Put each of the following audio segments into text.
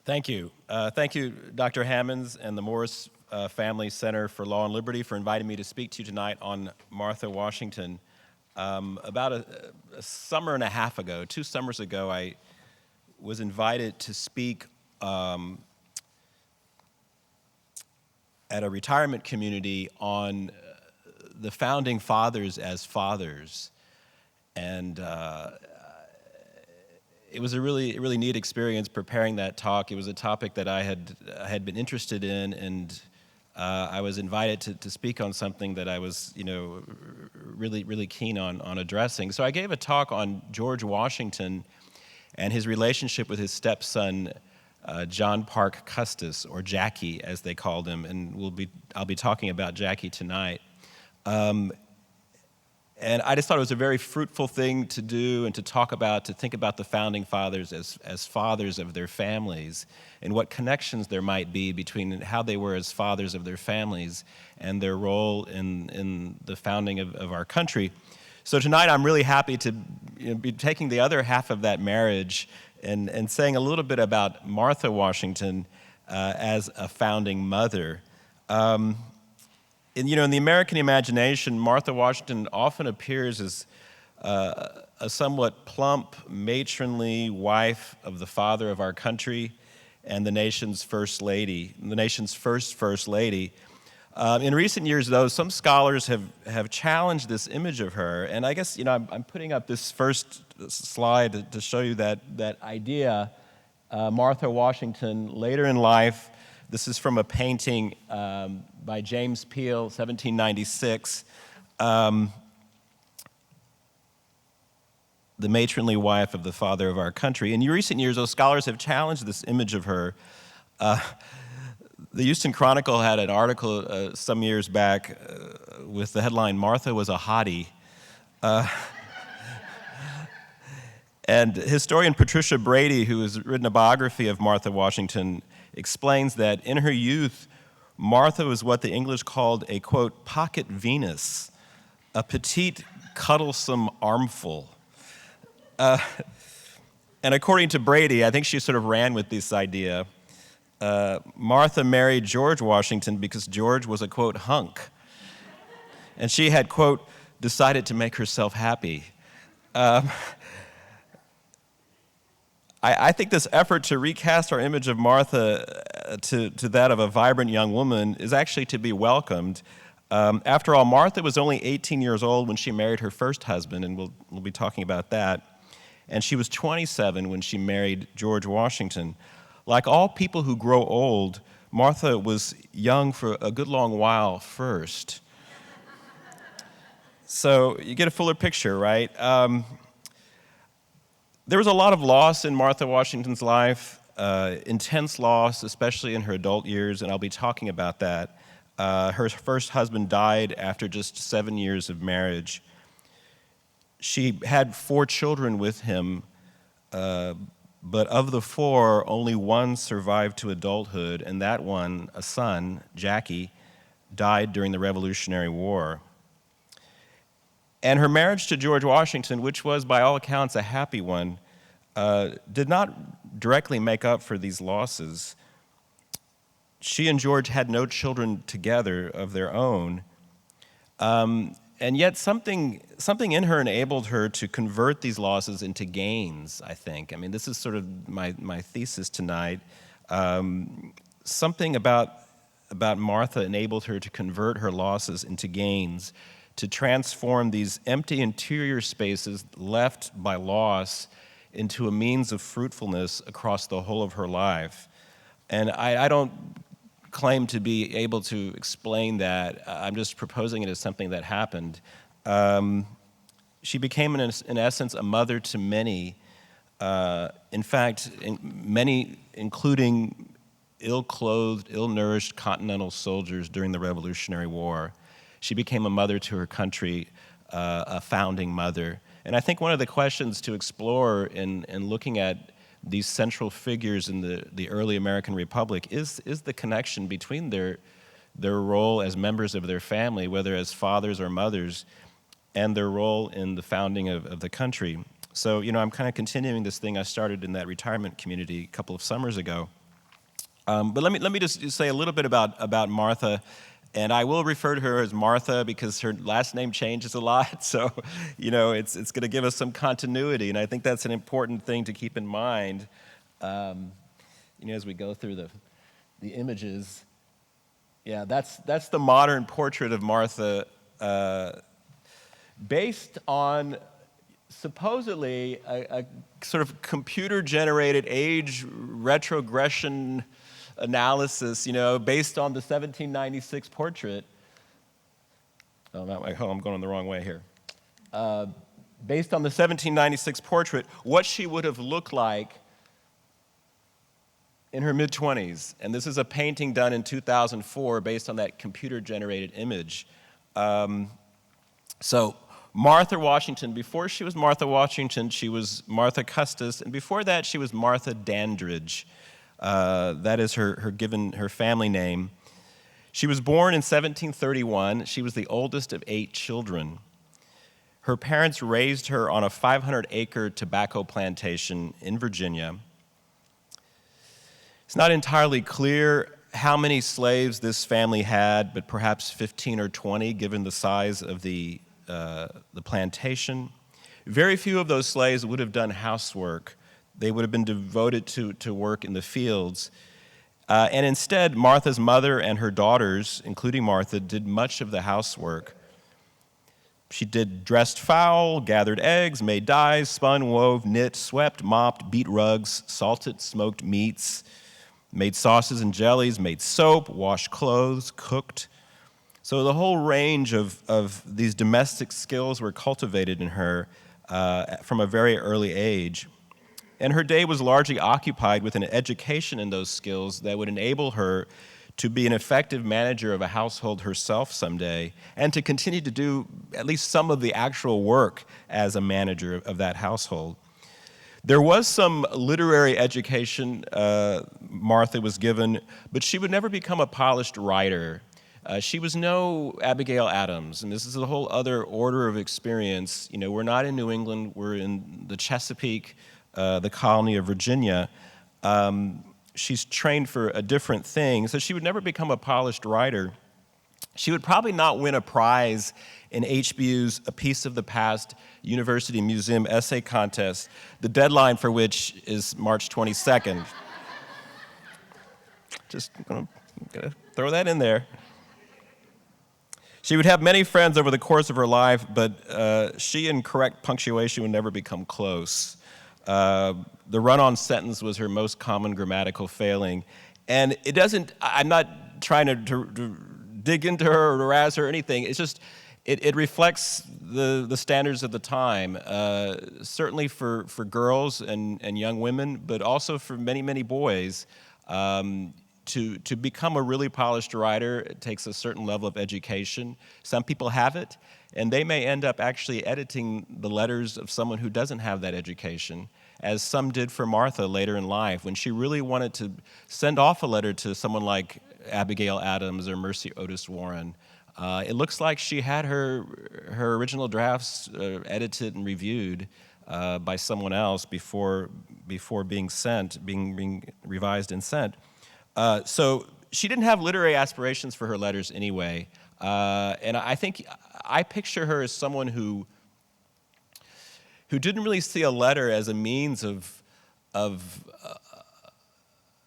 Thank you. Thank you, Dr. Hammonds and the Morris Family Center for Law and Liberty for inviting me to speak to you tonight on Martha Washington. About a summer and a half ago, 2 summers ago, I was invited to speak at a retirement community on the founding fathers as fathers. And it was a really neat experience preparing that talk. It was a topic that I had been interested in, and I was invited to speak on something that I was, really keen on addressing. So I gave a talk on George Washington and his relationship with his stepson, John Parke Custis, or Jacky, as they called him, and I'll be talking about Jacky tonight. And I just thought it was a very fruitful thing to do and to talk about, to think about the founding fathers as fathers of their families and what connections there might be between how they were as fathers of their families and their role in the founding of our country. So tonight I'm really happy to be taking the other half of that marriage and saying a little bit about Martha Washington as a founding mother. In the American imagination, Martha Washington often appears as a somewhat plump, matronly wife of the father of our country and the nation's first lady, the nation's first lady. In recent years, though, some scholars have challenged this image of her, and I guess I'm putting up this first slide to show you that idea. Martha Washington, later in life. This is from a painting by James Peale, 1796. The matronly wife of the father of our country. In recent years, those scholars have challenged this image of her. The Houston Chronicle had an article some years back with the headline, "Martha was a hottie." And historian Patricia Brady, who has written a biography of Martha Washington, explains that in her youth, Martha was what the English called a, quote, pocket Venus, a petite, cuddlesome armful. And according to Brady, I think she sort of ran with this idea. Martha married George Washington because George was a, quote, hunk. And she had, quote, decided to make herself happy. I think this effort to recast our image of Martha to that of a vibrant young woman is actually to be welcomed. After all, Martha was only 18 years old when she married her first husband, and we'll be talking about that. And she was 27 when she married George Washington. Like all people who grow old, Martha was young for a good long while first. So you get a fuller picture, right? There was a lot of loss in Martha Washington's life, intense loss, especially in her adult years, and I'll be talking about that. Her first husband died after just 7 years of marriage. She had 4 children with him, but of the 4, only one survived to adulthood, and that one, a son, Jacky, died during the Revolutionary War. And her marriage to George Washington, which was by all accounts a happy one, did not directly make up for these losses. She and George had no children together of their own, and yet something in her enabled her to convert these losses into gains, I think. I mean, this is sort of my thesis tonight. Something about Martha enabled her to convert her losses into gains, to transform these empty interior spaces left by loss into a means of fruitfulness across the whole of her life. And I don't claim to be able to explain that. I'm just proposing it as something that happened. She became, in essence, a mother to many. In fact, many, including ill-clothed, ill-nourished Continental soldiers during the Revolutionary War. She became a mother to her country, a founding mother. And I think one of the questions to explore in looking at these central figures in the early American Republic is the connection between their role as members of their family, whether as fathers or mothers, and their role in the founding of the country. So, I'm kind of continuing this thing I started in that retirement community a couple of summers ago. But let me just say a little bit about Martha. And I will refer to her as Martha because her last name changes a lot. So, it's going to give us some continuity. And I think that's an important thing to keep in mind, as we go through the images. Yeah, that's the modern portrait of Martha, based on supposedly a sort of computer-generated age retrogression analysis, based on the 1796 portrait. Oh, I'm going the wrong way here. Based on the 1796 portrait, what she would have looked like in her mid-20s. And this is a painting done in 2004 based on that computer-generated image. So Martha Washington, before she was Martha Washington, she was Martha Custis, and before that she was Martha Dandridge. That is her family name. She was born in 1731. She was the oldest of 8 children. Her parents raised her on a 500-acre tobacco plantation in Virginia. It's not entirely clear how many slaves this family had, but perhaps 15 or 20, given the size of the plantation. Very few of those slaves would have done housework. They would have been devoted to work in the fields. And instead, Martha's mother and her daughters, including Martha, did much of the housework. She dressed fowl, gathered eggs, made dyes, spun, wove, knit, swept, mopped, beat rugs, salted, smoked meats, made sauces and jellies, made soap, washed clothes, cooked. So the whole range of these domestic skills were cultivated in her from a very early age. And her day was largely occupied with an education in those skills that would enable her to be an effective manager of a household herself someday, and to continue to do at least some of the actual work as a manager of that household. There was some literary education Martha was given, but she would never become a polished writer. She was no Abigail Adams, and this is a whole other order of experience. We're not in New England, we're in the Chesapeake, the colony of Virginia. She's trained for a different thing, so she would never become a polished writer. She would probably not win a prize in HBU's A Piece of the Past University Museum Essay Contest, the deadline for which is March 22nd. Just gonna throw that in there. She would have many friends over the course of her life, but she and correct punctuation would never become close. The run-on sentence was her most common grammatical failing. And I'm not trying to dig into her or harass her or anything. It's just, it reflects the standards of the time, certainly for girls and young women, but also for many, many boys. To become a really polished writer, it takes a certain level of education. Some people have it, and they may end up actually editing the letters of someone who doesn't have that education, as some did for Martha later in life. When she really wanted to send off a letter to someone like Abigail Adams or Mercy Otis Warren, it looks like she had her original drafts edited and reviewed by someone else before being sent, being revised and sent. So she didn't have literary aspirations for her letters anyway. And I think I picture her as someone who didn't really see a letter as a means of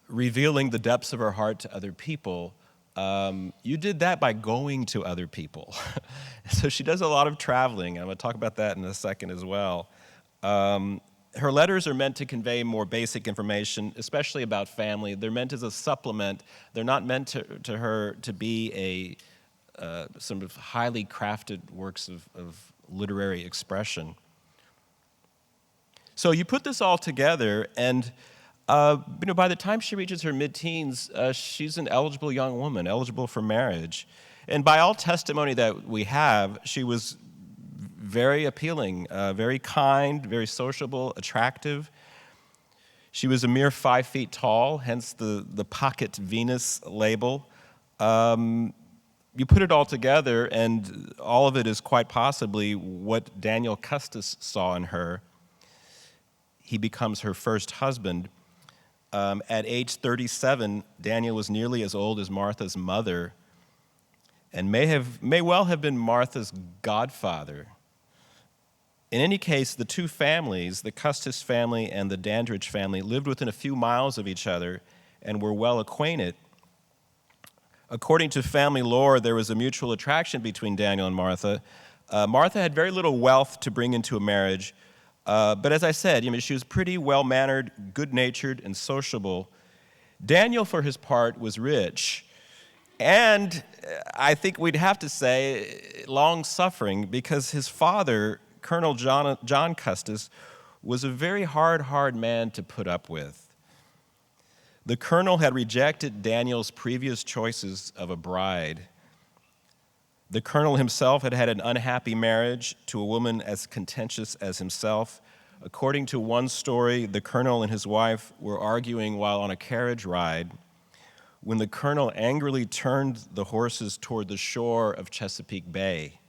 revealing the depths of her heart to other people. You did that by going to other people. So she does a lot of traveling. I'm going to talk about that in a second as well. Her letters are meant to convey more basic information, especially about family. They're meant as a supplement. They're not meant to her to be some of highly crafted works of literary expression. So you put this all together, and by the time she reaches her mid-teens, she's an eligible young woman, eligible for marriage. And by all testimony that we have, she was very appealing, very kind, very sociable, attractive. She was a mere 5 feet tall, hence the Pocket Venus label. You put it all together, and all of it is quite possibly what Daniel Custis saw in her. He becomes her first husband. At age 37, Daniel was nearly as old as Martha's mother and may well have been Martha's godfather. In any case, the two families, the Custis family and the Dandridge family, lived within a few miles of each other and were well acquainted. According to family lore, there was a mutual attraction between Daniel and Martha. Martha had very little wealth to bring into a marriage, but as I said, she was pretty well-mannered, good-natured, and sociable. Daniel, for his part, was rich, and I think we'd have to say long-suffering, because his father, Colonel John Custis, was a very hard man to put up with. The colonel had rejected Daniel's previous choices of a bride. The colonel himself had had an unhappy marriage to a woman as contentious as himself. According to one story, the colonel and his wife were arguing while on a carriage ride when the colonel angrily turned the horses toward the shore of Chesapeake Bay.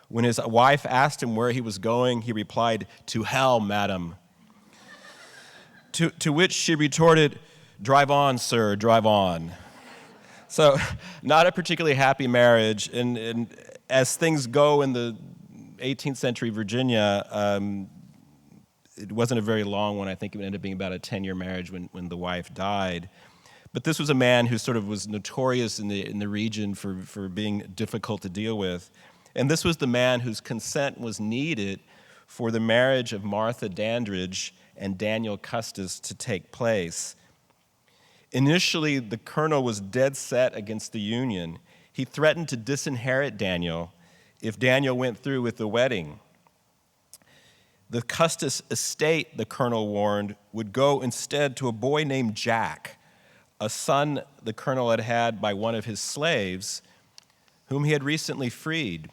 When his wife asked him where he was going, he replied, "To hell, madam." To which she retorted, "Drive on, sir, drive on." So, not a particularly happy marriage, and as things go in the 18th century Virginia, it wasn't a very long one. I think it ended up being about a 10-year marriage when the wife died. But this was a man who sort of was notorious in the region for being difficult to deal with. And this was the man whose consent was needed for the marriage of Martha Dandridge and Daniel Custis to take place. Initially, the colonel was dead set against the union. He threatened to disinherit Daniel if Daniel went through with the wedding. The Custis estate, the colonel warned, would go instead to a boy named Jack, a son the colonel had had by one of his slaves, whom he had recently freed.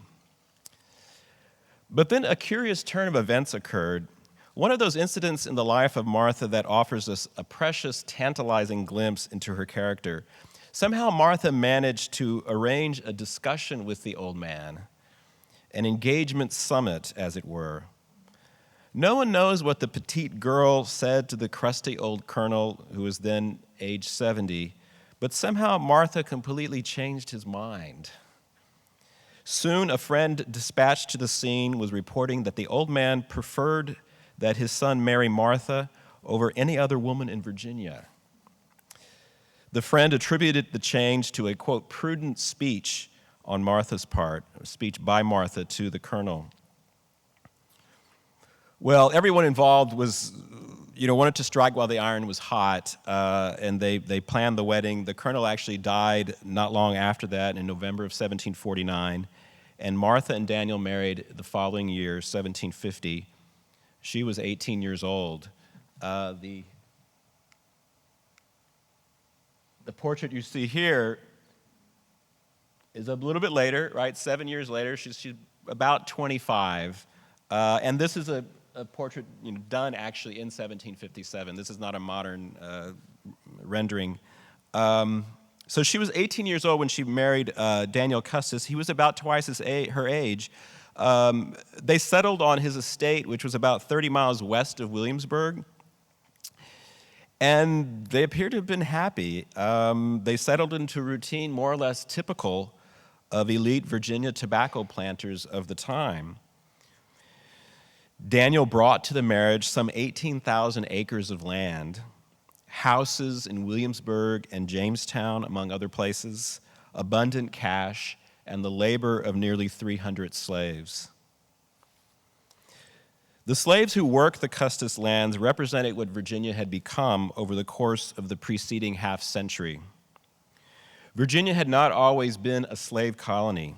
But then a curious turn of events occurred. One of those incidents in the life of Martha that offers us a precious, tantalizing glimpse into her character. Somehow Martha managed to arrange a discussion with the old man, an engagement summit, as it were. No one knows what the petite girl said to the crusty old colonel, who was then age 70, but somehow Martha completely changed his mind. Soon a friend dispatched to the scene was reporting that the old man preferred that his son marry Martha over any other woman in Virginia. The friend attributed the change to a, quote, prudent speech on Martha's part, a speech by Martha to the colonel. Well, everyone involved wanted to strike while the iron was hot, and they planned the wedding. The colonel actually died not long after that, in November of 1749, and Martha and Daniel married the following year, 1750. She was 18 years old. The portrait you see here is a little bit later, right? 7 years later. She's about 25. And this is a portrait done actually in 1757. This is not a modern rendering. So she was 18 years old when she married Daniel Custis. He was about twice her age. They settled on his estate, which was about 30 miles west of Williamsburg, and they appear to have been happy. They settled into a routine more or less typical of elite Virginia tobacco planters of the time. Daniel brought to the marriage some 18,000 acres of land, houses in Williamsburg and Jamestown, among other places, abundant cash, and the labor of nearly 300 slaves. The slaves who worked the Custis lands represented what Virginia had become over the course of the preceding half-century. Virginia had not always been a slave colony.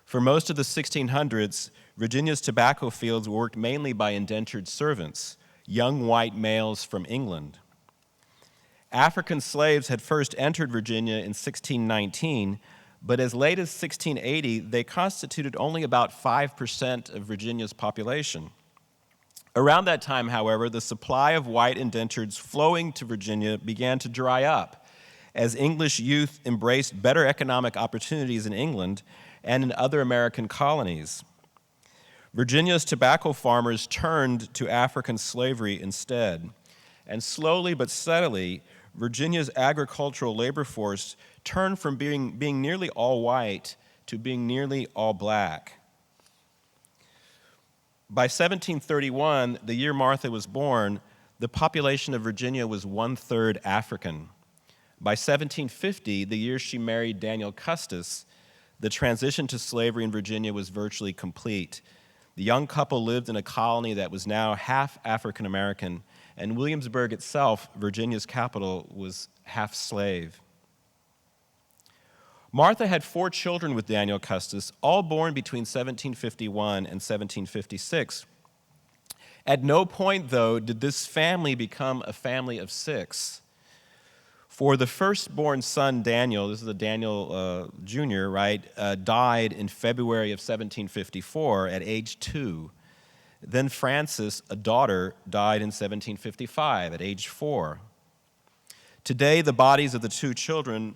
For most of the 1600s, Virginia's tobacco fields were worked mainly by indentured servants, young white males from England. African slaves had first entered Virginia in 1619, but as late as 1680, they constituted only about 5% of Virginia's population. Around that time, however, the supply of white indentures flowing to Virginia began to dry up as English youth embraced better economic opportunities in England and in other American colonies. Virginia's tobacco farmers turned to African slavery instead. And slowly but steadily, Virginia's agricultural labor force turned from being nearly all white to being nearly all black. By 1731, the year Martha was born, the population of Virginia was 1/3 African. By 1750, the year she married Daniel Custis, the transition to slavery in Virginia was virtually complete. The young couple lived in a colony that was now half African American, and Williamsburg itself, Virginia's capital, was half slave. Martha had 4 children with Daniel Custis, all born between 1751 and 1756. At no point, though, did this family become a family of 6. For the firstborn son, Daniel, this is a Daniel Jr., right, died in February of 1754 at age 2. Then Frances, a daughter, died in 1755 at age 4. Today, the bodies of the 2 children,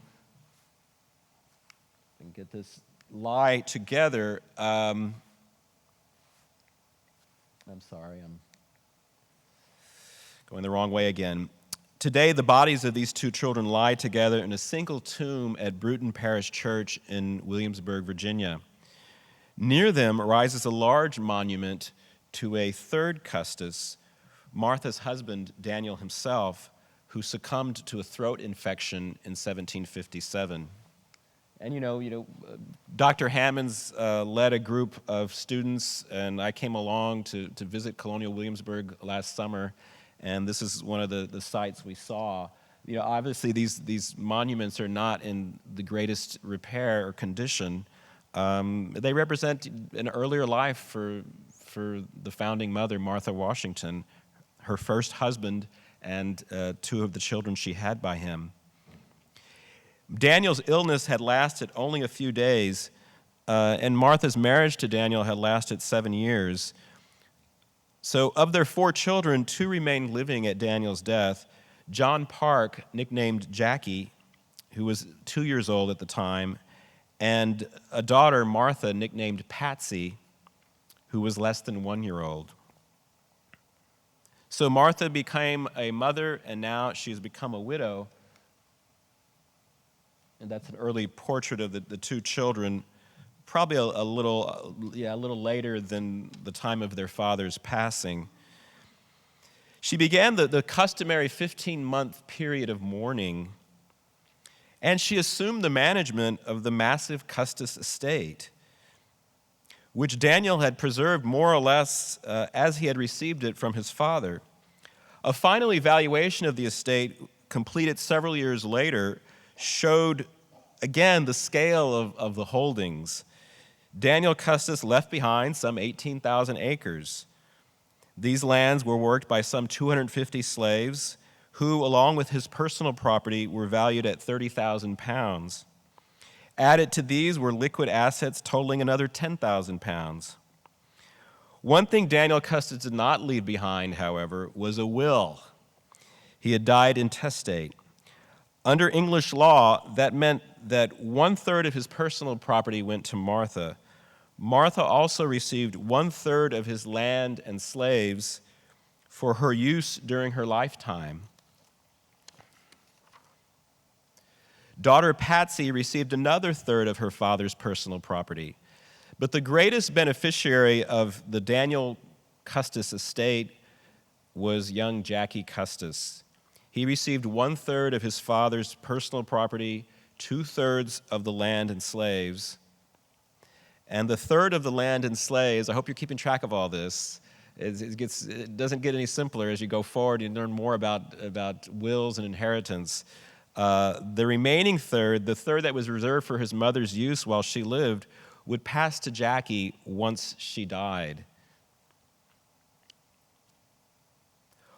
and get this, lie together. I'm sorry, I'm going the wrong way again. Today, the bodies of these 2 children lie together in a single tomb at Bruton Parish Church in Williamsburg, Virginia. Near them rises a large monument to a 3rd Custis, Martha's husband, Daniel himself, who succumbed to a throat infection in 1757. And Dr. Hammonds led a group of students, and I came along to visit Colonial Williamsburg last summer, and this is one of the sites we saw. Obviously these monuments are not in the greatest repair or condition. They represent an earlier life for the founding mother, Martha Washington, her first husband, and 2 of the children she had by him. Daniel's illness had lasted only a few days, and Martha's marriage to Daniel had lasted 7 years. So of their 4 children, 2 remained living at Daniel's death. John Park, nicknamed Jacky, who was 2 years old at the time, and a daughter, Martha, nicknamed Patsy, who was less than 1-year-old. So Martha became a mother, and now she's become a widow. And that's an early portrait of the 2 children, probably a little later than the time of their father's passing. She began the customary 15-month period of mourning, and she assumed the management of the massive Custis estate, which Daniel had preserved more or less as he had received it from his father. A final evaluation of the estate, completed several years later, showed again the scale of the holdings. Daniel Custis left behind some 18,000 acres. These lands were worked by some 250 slaves who, along with his personal property, were valued at 30,000 pounds. Added to these were liquid assets totaling another 10,000 pounds. One thing Daniel Custis did not leave behind, however, was a will. He had died intestate. Under English law, that meant that 1/3 of his personal property went to Martha. Martha also received 1/3 of his land and slaves for her use during her lifetime. Daughter Patsy received another 1/3 of her father's personal property. But the greatest beneficiary of the Daniel Custis estate was young Jacky Custis. He received 1/3 of his father's personal property, 2/3 of the land and slaves. And the 1/3 of the land and slaves, I hope you're keeping track of all this. It doesn't get any simpler as you go forward and learn more about wills and inheritance. The remaining 1/3, the 1/3 that was reserved for his mother's use while she lived, would pass to Jacky once she died.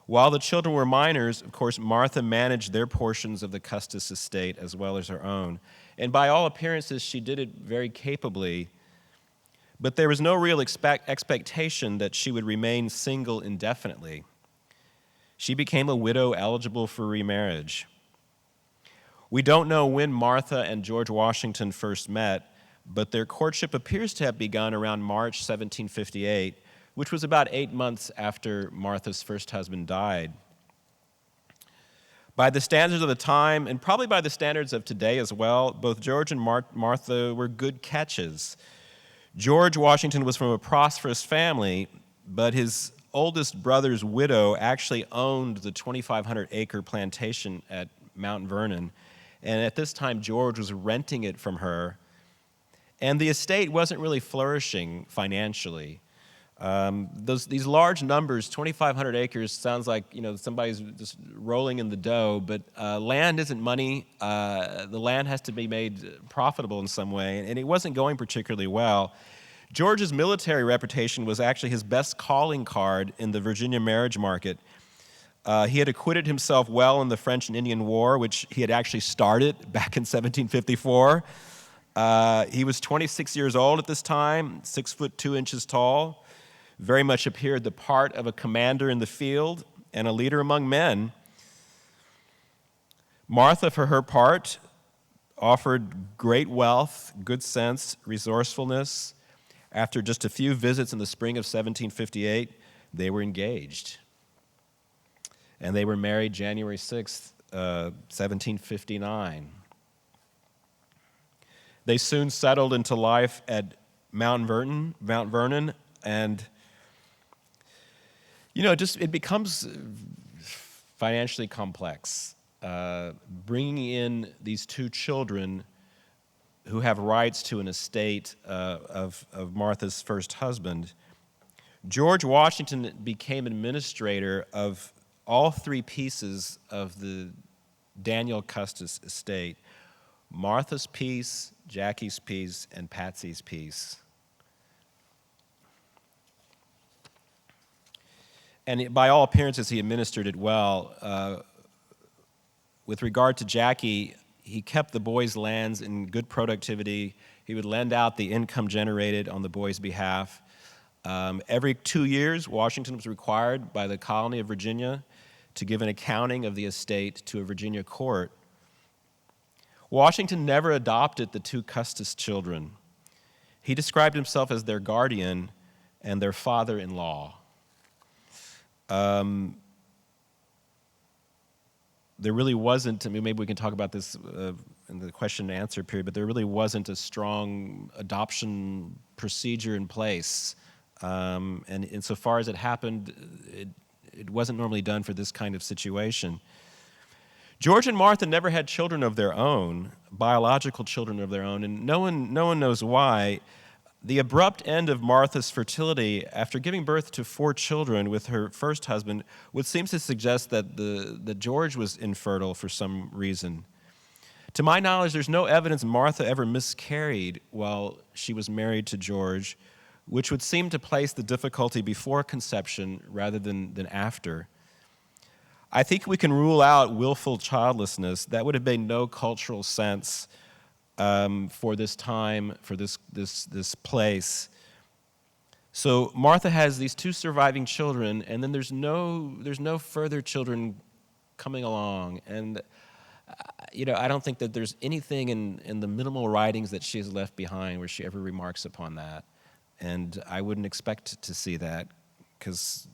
While the children were minors, of course, Martha managed their portions of the Custis estate as well as her own. And by all appearances, she did it very capably. But there was no real expectation that she would remain single indefinitely. She became a widow eligible for remarriage. We don't know when Martha and George Washington first met, but their courtship appears to have begun around March 1758, which was about 8 months after Martha's first husband died. By the standards of the time, and probably by the standards of today as well, both George and Martha were good catches. George Washington was from a prosperous family, but his oldest brother's widow actually owned the 2,500-acre plantation at Mount Vernon, and at this time George was renting it from her, and the estate wasn't really flourishing financially. These large numbers, 2,500 acres, sounds like somebody's just rolling in the dough, but land isn't money. The land has to be made profitable in some way, and it wasn't going particularly well. George's military reputation was actually his best calling card in the Virginia marriage market. He had acquitted himself well in the French and Indian War, which he had actually started back in 1754. He was 26 years old at this time, 6 foot 2 inches tall, very much appeared the part of a commander in the field and a leader among men. Martha, for her part, offered great wealth, good sense, resourcefulness. After just a few visits in the spring of 1758, they were engaged. And they were married January 6th, 1759. They soon settled into life at Mount Vernon, and it becomes financially complex. Bringing in these two children who have rights to an estate of Martha's first husband. George Washington became administrator of all three pieces of the Daniel Custis estate: Martha's piece, Jacky's piece, and Patsy's piece. And by all appearances, he administered it well. With regard to Jacky, he kept the boys' lands in good productivity. He would lend out the income generated on the boys' behalf. Every 2 years, Washington was required by the colony of Virginia to give an accounting of the estate to a Virginia court. Washington never adopted the two Custis children. He described himself as their guardian and their father-in-law. There really wasn't, maybe we can talk about this in the question and answer period, but there really wasn't a strong adoption procedure in place. And insofar as it happened, it wasn't normally done for this kind of situation. George and Martha never had children of their own, biological children of their own, and no one knows why. The abrupt end of Martha's fertility after giving birth to 4 children with her first husband would seem to suggest that George was infertile for some reason. To my knowledge, there's no evidence Martha ever miscarried while she was married to George, which would seem to place the difficulty before conception rather than after. I think we can rule out willful childlessness. That would have made no cultural sense for this time, for this place. So Martha has these 2 surviving children, and then there's no further children coming along. And I don't think that there's anything in the minimal writings that she has left behind where she ever remarks upon that. And I wouldn't expect to see that, because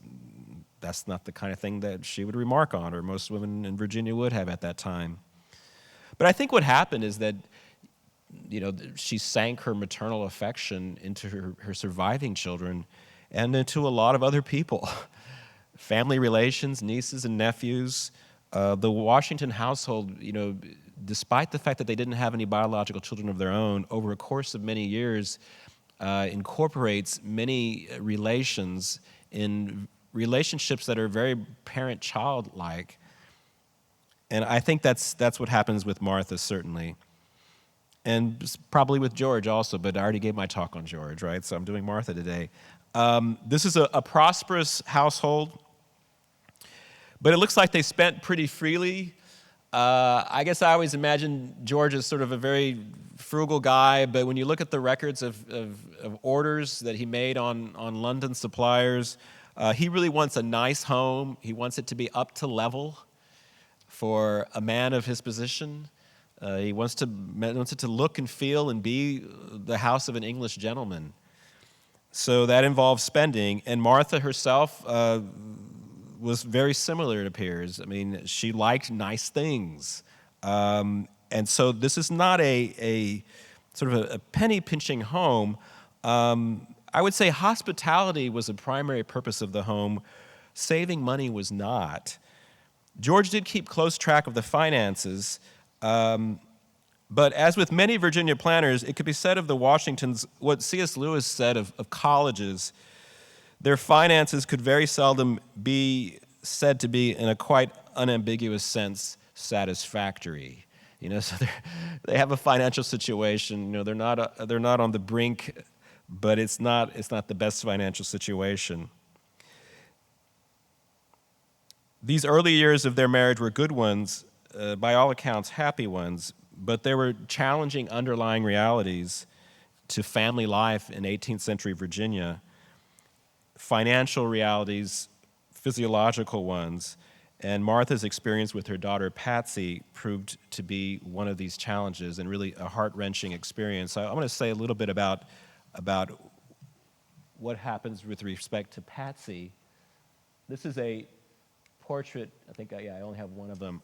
that's not the kind of thing that she would remark on, or most women in Virginia would have at that time. But I think what happened is that she sank her maternal affection into her surviving children and into a lot of other people. Family relations, nieces and nephews. The Washington household, despite the fact that they didn't have any biological children of their own, over a course of many years, incorporates many relations in relationships that are very parent-child-like. And I think that's what happens with Martha, certainly. And probably with George also, but I already gave my talk on George, right? So I'm doing Martha today. This is a prosperous household, but it looks like they spent pretty freely. I guess I always imagined George as sort of a very frugal guy, but when you look at the records of orders that he made on London suppliers, he really wants a nice home. He wants it to be up to level for a man of his position. He wants it to look and feel and be the house of an English gentleman. So that involves spending. And Martha herself was very similar, it appears. I mean, she liked nice things. And so this is not a sort of a penny-pinching home. I would say hospitality was a primary purpose of the home. Saving money was not. George did keep close track of the finances, but as with many Virginia planners, it could be said of the Washingtons what C.S. Lewis said of colleges. Their finances could very seldom be said to be, in a quite unambiguous sense, satisfactory. So they have a financial situation. They're not on the brink, but it's not the best financial situation. These early years of their marriage were good ones, by all accounts, happy ones, but there were challenging underlying realities to family life in 18th century Virginia. Financial realities, physiological ones, and Martha's experience with her daughter Patsy proved to be one of these challenges, and really a heart-wrenching experience. So I'm going to say a little bit about what happens with respect to Patsy. This is a portrait, I think, I only have one of them.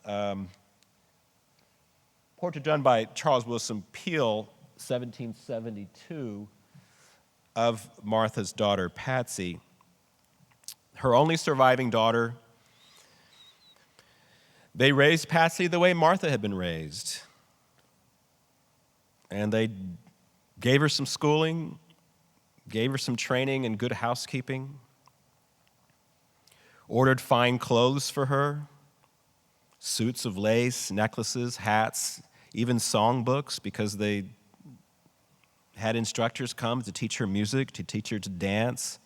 Portrait done by Charles Willson Peale, 1772, of Martha's daughter Patsy. Her only surviving daughter. They raised Patsy the way Martha had been raised. And they gave her some schooling, gave her some training in good housekeeping, ordered fine clothes for her, suits of lace, necklaces, hats, even songbooks, because they had instructors come to teach her music, to teach her to dance.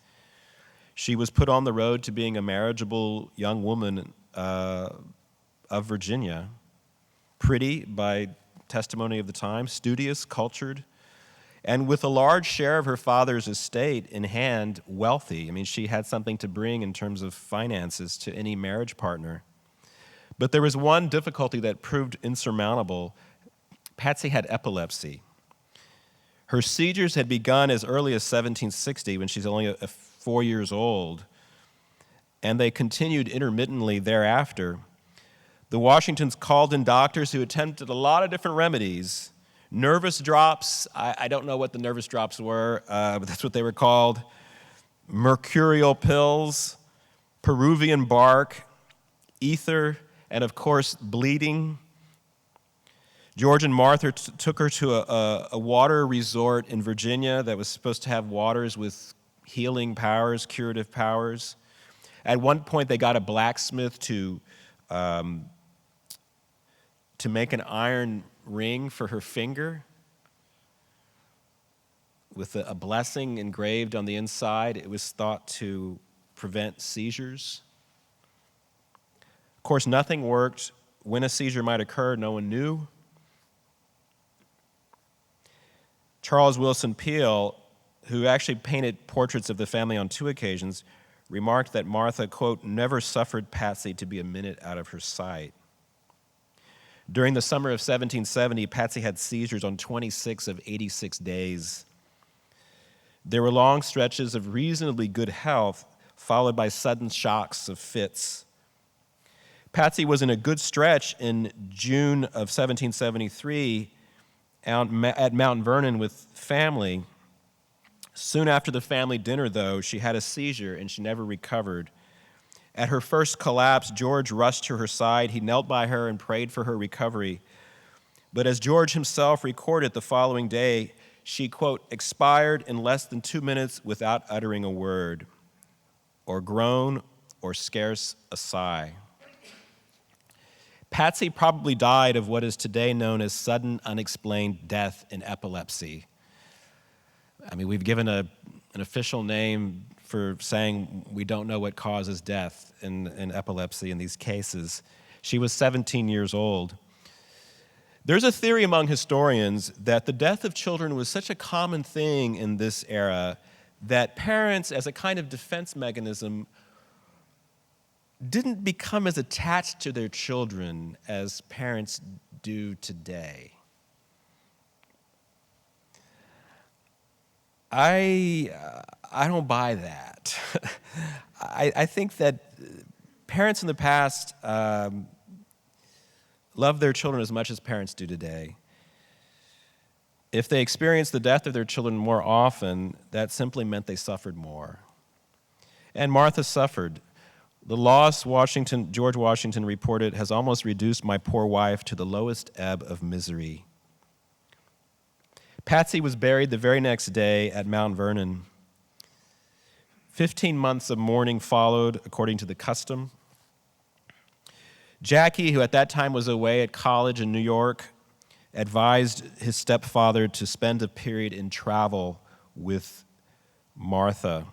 She was put on the road to being a marriageable young woman of Virginia, pretty by testimony of the time, studious, cultured, and with a large share of her father's estate in hand, wealthy. I mean, she had something to bring in terms of finances to any marriage partner. But there was one difficulty that proved insurmountable. Patsy had epilepsy. Her seizures had begun as early as 1760, when she's only 4 years old, and they continued intermittently thereafter. The Washingtons called in doctors who attempted a lot of different remedies. Nervous drops, I don't know what the nervous drops were, but that's what they were called. Mercurial pills, Peruvian bark, ether, and of course, bleeding. George and Martha took her to a water resort in Virginia that was supposed to have waters with healing powers, curative powers. At one point, they got a blacksmith to make an iron ring for her finger with a blessing engraved on the inside. It was thought to prevent seizures. Of course, nothing worked. When a seizure might occur, no one knew. Charles Willson Peale, who actually painted portraits of the family on 2 occasions, remarked that Martha, quote, never suffered Patsy to be a minute out of her sight. During the summer of 1770, Patsy had seizures on 26 of 86 days. There were long stretches of reasonably good health, followed by sudden shocks of fits. Patsy was in a good stretch in June of 1773 at Mount Vernon with family. Soon after the family dinner, though, she had a seizure and she never recovered. At her first collapse, George rushed to her side. He knelt by her and prayed for her recovery. But as George himself recorded the following day, she, quote, expired in less than 2 minutes without uttering a word, or groan, or scarce a sigh. Patsy probably died of what is today known as sudden unexplained death in epilepsy. I mean, we've given an official name for saying we don't know what causes death in epilepsy in these cases. She was 17 years old. There's a theory among historians that the death of children was such a common thing in this era that parents, as a kind of defense mechanism, didn't become as attached to their children as parents do today. I don't buy that. I think that parents in the past loved their children as much as parents do today. If they experienced the death of their children more often, that simply meant they suffered more. And Martha suffered. The loss, George Washington reported, has almost reduced my poor wife to the lowest ebb of misery. Patsy was buried the very next day at Mount Vernon. 15 months of mourning followed, according to the custom. Jacky, who at that time was away at college in New York, advised his stepfather to spend a period in travel with Martha.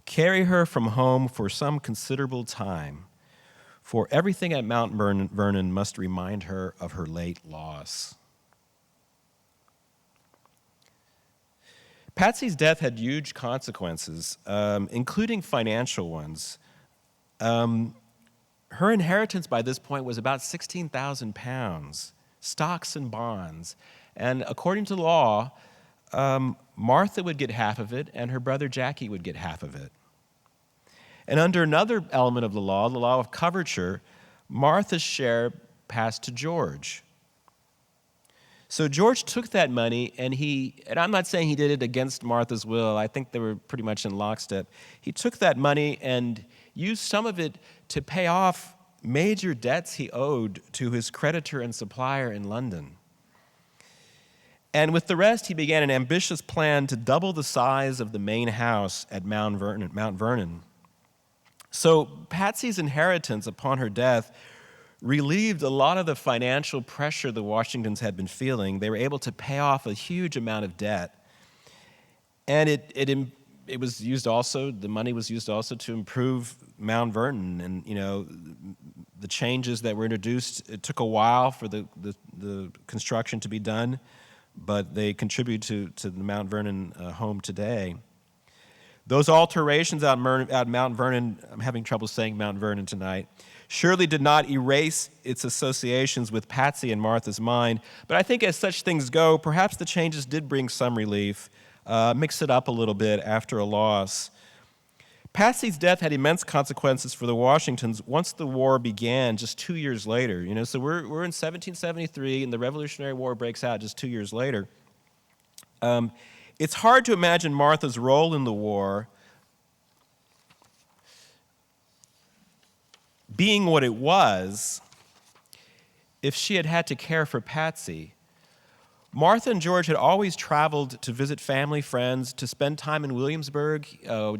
Carry her from home for some considerable time, for everything at Mount Vernon must remind her of her late loss. Patsy's death had huge consequences, including financial ones. Her inheritance by this point was about 16,000 pounds, stocks and bonds. And according to law, Martha would get half of it, and her brother Jacky would get half of it. And under another element of the law of coverture, Martha's share passed to George. So George took that money, and I'm not saying he did it against Martha's will. I think they were pretty much in lockstep. He took that money and used some of it to pay off major debts he owed to his creditor and supplier in London. And with the rest, he began an ambitious plan to double the size of the main house at Mount Vernon. So Patsy's inheritance upon her death relieved a lot of the financial pressure the Washingtons had been feeling. They were able to pay off a huge amount of debt. And it was used also, the money was used also to improve Mount Vernon. And, the changes that were introduced, it took a while for the construction to be done, but they contribute to the Mount Vernon home today. Those alterations at Mount Vernon, I'm having trouble saying Mount Vernon tonight, surely did not erase its associations with Patsy in Martha's mind, but I think as such things go, perhaps the changes did bring some relief, mix it up a little bit after a loss. Patsy's death had immense consequences for the Washingtons once the war began just 2 years later. So we're in 1773, and the Revolutionary War breaks out just 2 years later. It's hard to imagine Martha's role in the war being what it was if she had had to care for Patsy. Martha and George had always traveled to visit family, friends, to spend time in Williamsburg.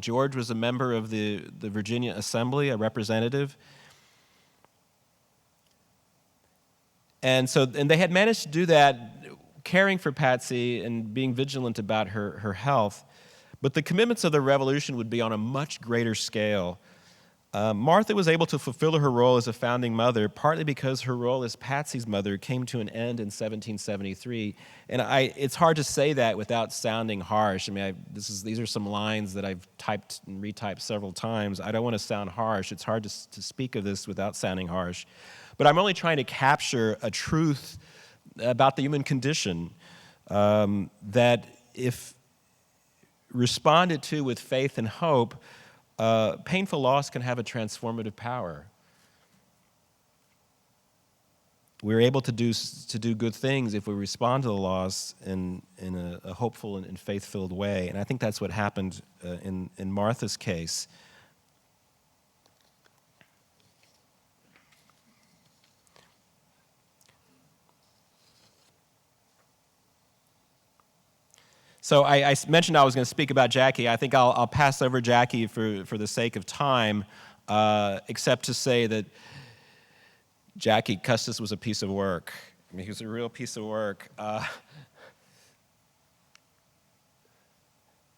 George was a member of the Virginia Assembly, a representative. And they had managed to do that, caring for Patsy and being vigilant about her health. But the commitments of the Revolution would be on a much greater scale. Martha was able to fulfill her role as a founding mother, partly because her role as Patsy's mother came to an end in 1773. And it's hard to say that without sounding harsh. I mean, these are some lines that I've typed and retyped several times. I don't want to sound harsh. It's hard to speak of this without sounding harsh. But I'm only trying to capture a truth about the human condition that, if responded to with faith and hope, painful loss can have a transformative power. We're able to do good things if we respond to the loss in a hopeful and faith-filled way, and I think that's what happened in Martha's case. So I mentioned I was going to speak about Jacky. I think I'll pass over Jacky for the sake of time, except to say that Custis was a piece of work. I mean, he was a real piece of work.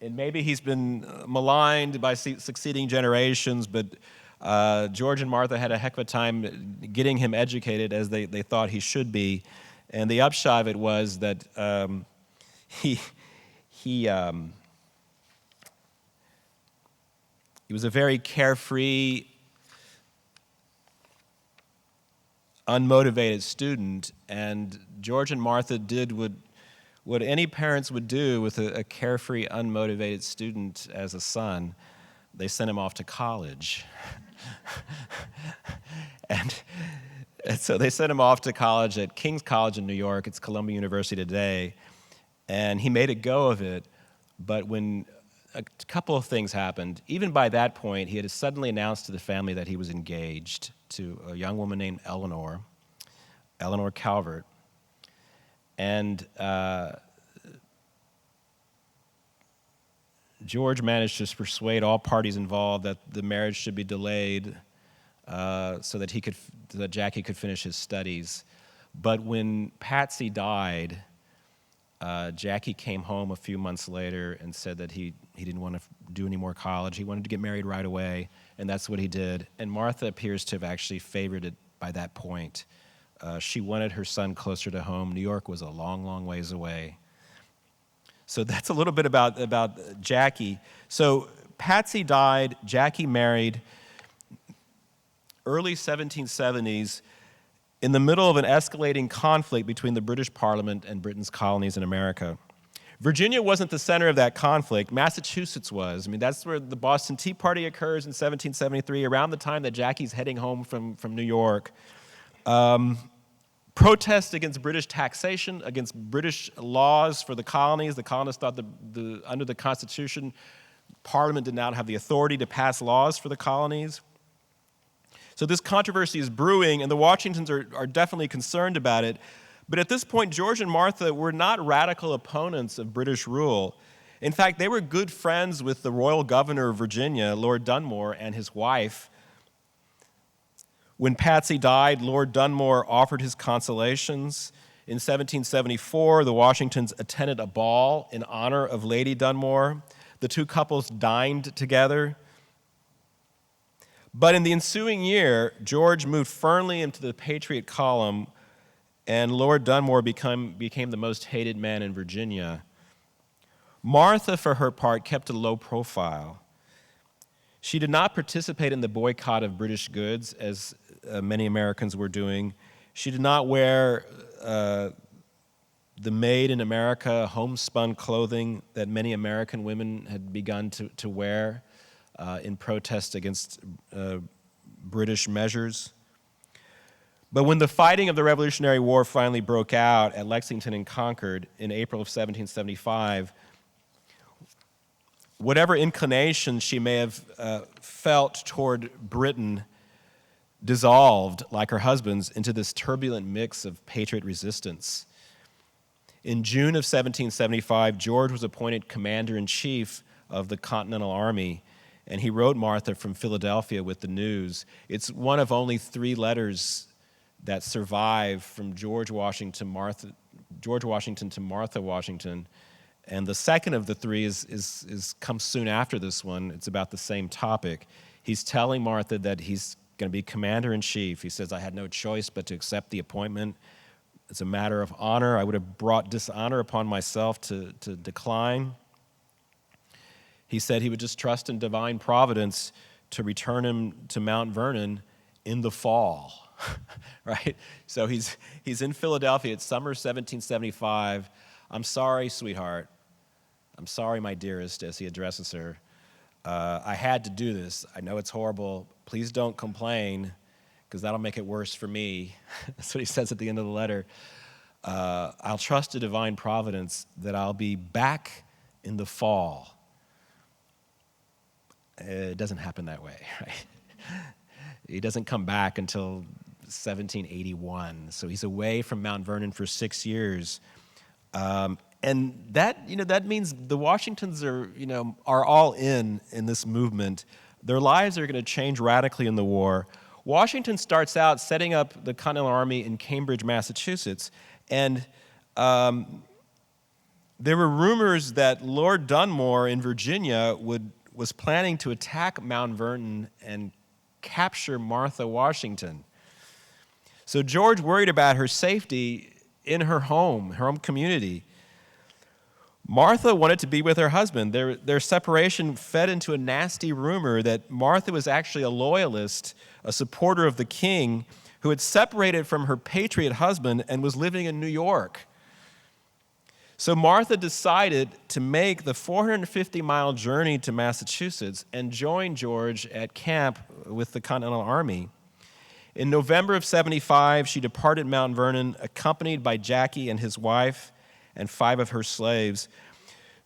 And maybe he's been maligned by succeeding generations, but George and Martha had a heck of a time getting him educated as they thought he should be. And the upshot of it was that he was a very carefree, unmotivated student, and George and Martha did what any parents would do with a carefree, unmotivated student as a son. They sent him off to college. and so they sent him off to college at King's College in New York. It's Columbia University today. And he made a go of it. But when a couple of things happened, even by that point, he had suddenly announced to the family that he was engaged to a young woman named Eleanor Calvert. And George managed to persuade all parties involved that the marriage should be delayed so that Jacky could finish his studies. But when Patsy died, Jacky came home a few months later and said that he didn't want to do any more college. He wanted to get married right away, and that's what he did. And Martha appears to have actually favored it by that point. She wanted her son closer to home. New York was a long, long ways away. So that's a little bit about Jacky. So Patsy died, Jacky married, early 1770s, in the middle of an escalating conflict between the British Parliament and Britain's colonies in America. Virginia wasn't the center of that conflict. Massachusetts was. I mean, that's where the Boston Tea Party occurs in 1773, around the time that Jacky's heading home from New York. Protests against British taxation, against British laws for the colonies. The colonists thought under the Constitution, Parliament did not have the authority to pass laws for the colonies. So this controversy is brewing, and the Washingtons are definitely concerned about it. But at this point, George and Martha were not radical opponents of British rule. In fact, they were good friends with the royal governor of Virginia, Lord Dunmore, and his wife. When Patsy died, Lord Dunmore offered his consolations. In 1774, the Washingtons attended a ball in honor of Lady Dunmore. The two couples dined together. But in the ensuing year, George moved firmly into the Patriot column, and Lord Dunmore became the most hated man in Virginia. Martha, for her part, kept a low profile. She did not participate in the boycott of British goods, as many Americans were doing. She did not wear the made in America homespun clothing that many American women had begun to wear in protest against British measures. But when the fighting of the Revolutionary War finally broke out at Lexington and Concord in April of 1775, whatever inclination she may have felt toward Britain dissolved, like her husband's, into this turbulent mix of patriot resistance. In June of 1775, George was appointed commander-in-chief of the Continental Army, and he wrote Martha from Philadelphia with the news. It's one of only 3 letters that survive from George Washington to Martha Washington. And the second of the 3 comes soon after this one. It's about the same topic. He's telling Martha that he's going to be commander-in-chief. He says, I had no choice but to accept the appointment. It's a matter of honor. I would have brought dishonor upon myself to decline. He said he would just trust in divine providence to return him to Mount Vernon in the fall, right? So he's in Philadelphia. It's summer 1775. I'm sorry, sweetheart. I'm sorry, my dearest, as he addresses her. I had to do this. I know it's horrible. Please don't complain, because that'll make it worse for me. That's what he says at the end of the letter. I'll trust to divine providence that I'll be back in the fall. It doesn't happen that way, right? He doesn't come back until 1781. So he's away from Mount Vernon for 6 years. And that means the Washingtons are all in this movement. Their lives are going to change radically in the war. Washington starts out setting up the Continental Army in Cambridge, Massachusetts, and there were rumors that Lord Dunmore in Virginia was planning to attack Mount Vernon and capture Martha Washington. So George worried about her safety in her home community. Martha wanted to be with her husband. Their separation fed into a nasty rumor that Martha was actually a loyalist, a supporter of the king, who had separated from her patriot husband and was living in New York. So Martha decided to make the 450-mile journey to Massachusetts and join George at camp with the Continental Army. In November of 75, she departed Mount Vernon, accompanied by Jacky and his wife and 5 of her slaves.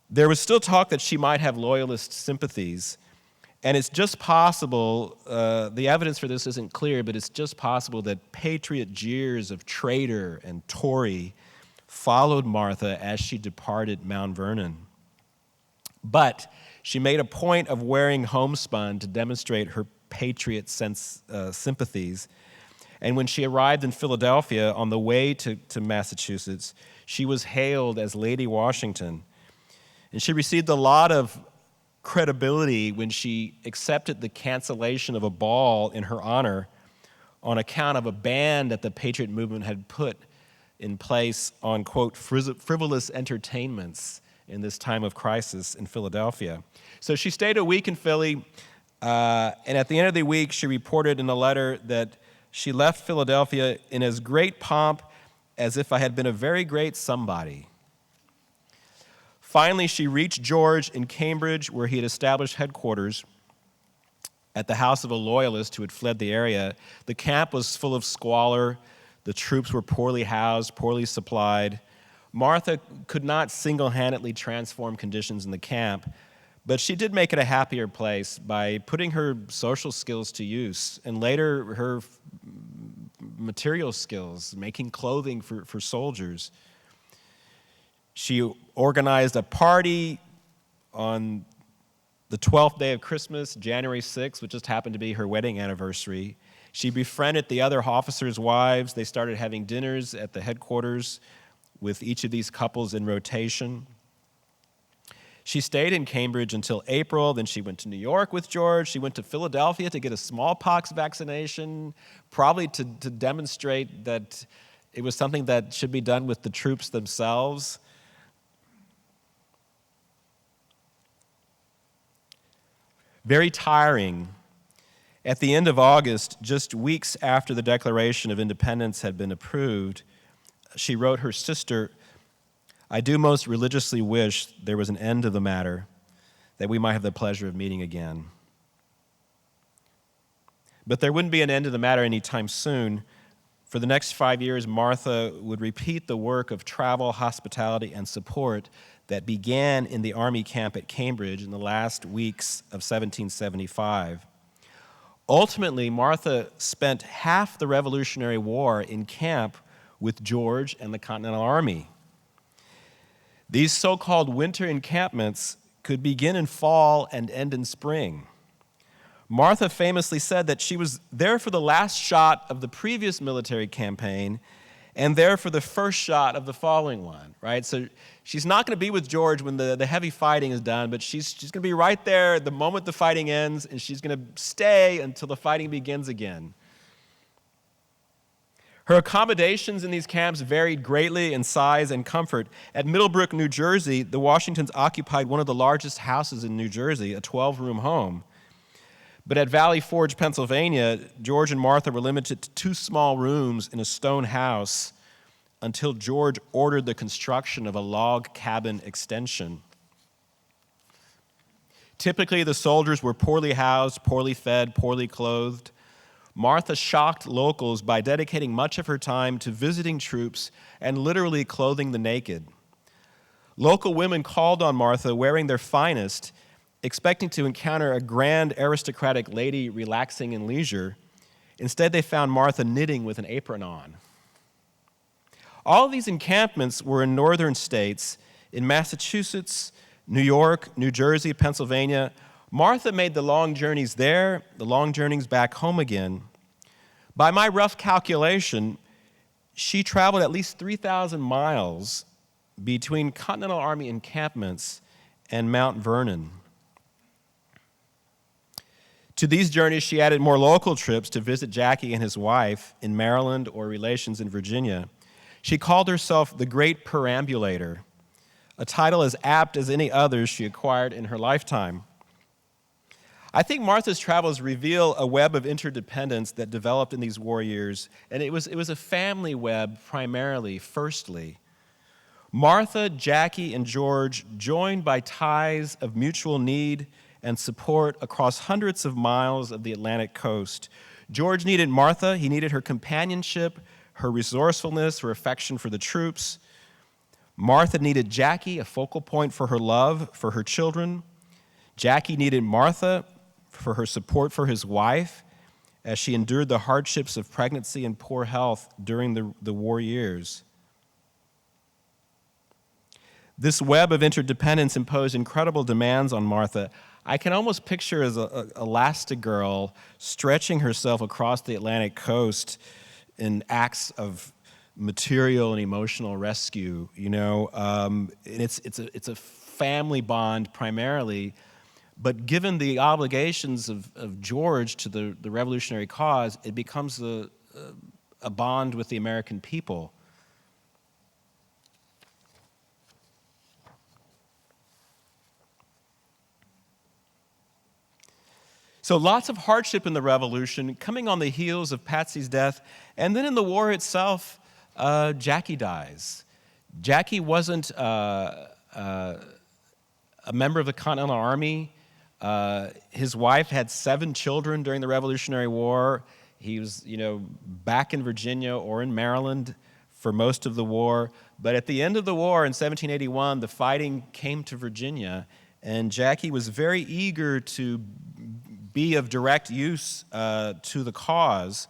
There was still talk that she might have loyalist sympathies, and it's just possible, the evidence for this isn't clear, but it's just possible that patriot jeers of traitor and Tory followed Martha as she departed Mount Vernon. But she made a point of wearing homespun to demonstrate her patriot sympathies. And when she arrived in Philadelphia on the way to Massachusetts, she was hailed as Lady Washington. And she received a lot of credibility when she accepted the cancellation of a ball in her honor on account of a ban that the Patriot movement had put in place on, quote, frivolous entertainments in this time of crisis in Philadelphia. So she stayed a week in Philly, and at the end of the week, she reported in a letter that she left Philadelphia in as great pomp as if I had been a very great somebody. Finally, she reached George in Cambridge, where he had established headquarters at the house of a loyalist who had fled the area. The camp was full of squalor. The troops were poorly housed, poorly supplied. Martha could not single-handedly transform conditions in the camp, but she did make it a happier place by putting her social skills to use, and later her material skills, making clothing for soldiers. She organized a party on the 12th day of Christmas, January 6th, which just happened to be her wedding anniversary. She befriended the other officers' wives. They started having dinners at the headquarters with each of these couples in rotation. She stayed in Cambridge until April. Then she went to New York with George. She went to Philadelphia to get a smallpox vaccination, probably to demonstrate that it was something that should be done with the troops themselves. Very tiring. At the end of August, just weeks after the Declaration of Independence had been approved, she wrote her sister, "I do most religiously wish there was an end of the matter, that we might have the pleasure of meeting again." But there wouldn't be an end of the matter anytime soon. For the next 5 years, Martha would repeat the work of travel, hospitality, and support that began in the Army camp at Cambridge in the last weeks of 1775. Ultimately, Martha spent half the Revolutionary War in camp with George and the Continental Army. These so-called winter encampments could begin in fall and end in spring. Martha famously said that she was there for the last shot of the previous military campaign and there for the first shot of the following one, right? So she's not going to be with George when the heavy fighting is done, but she's going to be right there the moment the fighting ends, and she's going to stay until the fighting begins again. Her accommodations in these camps varied greatly in size and comfort. At Middlebrook, New Jersey, the Washingtons occupied one of the largest houses in New Jersey, a 12-room home. But at Valley Forge, Pennsylvania, George and Martha were limited to 2 small rooms in a stone house until George ordered the construction of a log cabin extension. Typically, the soldiers were poorly housed, poorly fed, poorly clothed. Martha shocked locals by dedicating much of her time to visiting troops and literally clothing the naked. Local women called on Martha wearing their finest, expecting to encounter a grand aristocratic lady relaxing in leisure. Instead, they found Martha knitting with an apron on. All of these encampments were in northern states, in Massachusetts, New York, New Jersey, Pennsylvania. Martha made the long journeys there, the long journeys back home again. By my rough calculation, she traveled at least 3,000 miles between Continental Army encampments and Mount Vernon. To these journeys, she added more local trips to visit Jacky and his wife in Maryland or relations in Virginia. She called herself the Great Perambulator, a title as apt as any others she acquired in her lifetime. I think Martha's travels reveal a web of interdependence that developed in these war years, and it was a family web primarily, firstly. Martha, Jacky, and George, joined by ties of mutual need and support across hundreds of miles of the Atlantic coast. George needed Martha. He needed her companionship, her resourcefulness, her affection for the troops. Martha needed Jacky, a focal point for her love for her children. Jacky needed Martha for her support for his wife as she endured the hardships of pregnancy and poor health during the war years. This web of interdependence imposed incredible demands on Martha. I can almost picture as a Elastigirl stretching herself across the Atlantic coast in acts of material and emotional rescue, and it's a family bond primarily, but given the obligations of George to the revolutionary cause, it becomes a bond with the American people. So lots of hardship in the revolution, coming on the heels of Patsy's death, and then in the war itself, Jacky dies. Jacky wasn't a member of the Continental Army. His wife had 7 children during the Revolutionary War. He was, back in Virginia or in Maryland for most of the war. But at the end of the war in 1781, the fighting came to Virginia, and Jacky was very eager to be of direct use to the cause.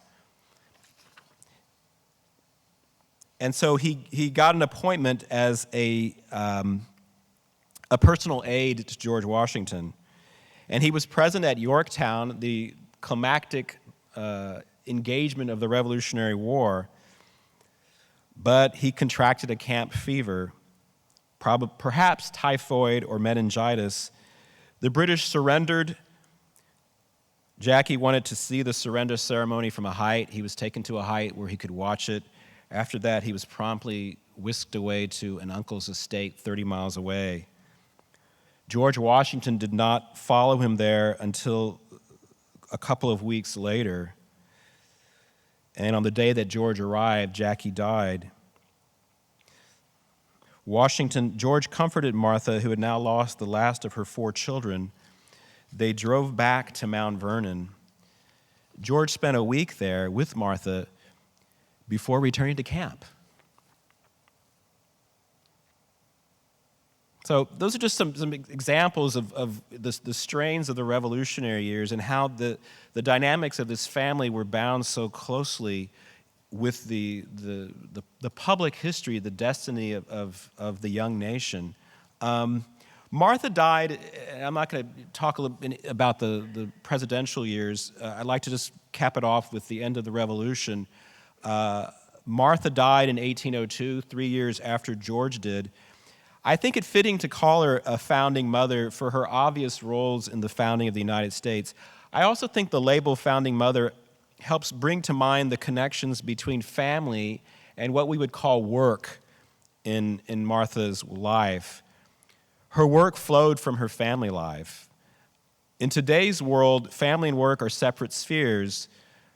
And so he got an appointment as a personal aide to George Washington. And he was present at Yorktown, the climactic engagement of the Revolutionary War. But he contracted a camp fever, perhaps typhoid or meningitis. The British surrendered. Jacky wanted to see the surrender ceremony from a height. He was taken to a height where he could watch it. After that, he was promptly whisked away to an uncle's estate 30 miles away. George Washington did not follow him there until a couple of weeks later. And on the day that George arrived, Jacky died. George comforted Martha, who had now lost the last of her 4 children. They drove back to Mount Vernon. George spent a week there with Martha before returning to camp. So those are just some examples of the strains of the Revolutionary years and how the dynamics of this family were bound so closely with the public history, the destiny of the young nation. Martha died. I'm not going to talk a little bit about the presidential years. I'd like to just cap it off with the end of the Revolution. Martha died in 1802, 3 years after George did. I think it fitting to call her a founding mother for her obvious roles in the founding of the United States. I also think the label founding mother helps bring to mind the connections between family and what we would call work in Martha's life. Her work flowed from her family life. In today's world, family and work are separate spheres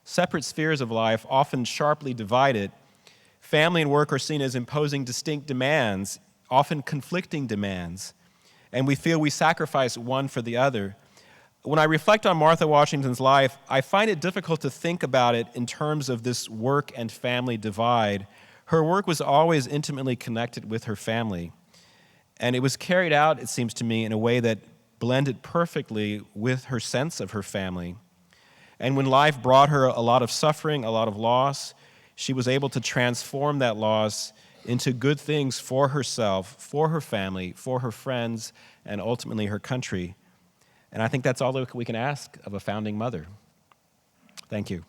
of life, often sharply divided. Family and work are seen as imposing distinct demands, often conflicting demands, and we feel we sacrifice one for the other. When I reflect on Martha Washington's life, I find it difficult to think about it in terms of this work and family divide. Her work was always intimately connected with her family, and it was carried out, it seems to me, in a way that blended perfectly with her sense of her family. And when life brought her a lot of suffering, a lot of loss, she was able to transform that loss into good things for herself, for her family, for her friends, and ultimately her country. And I think that's all that we can ask of a founding mother. Thank you.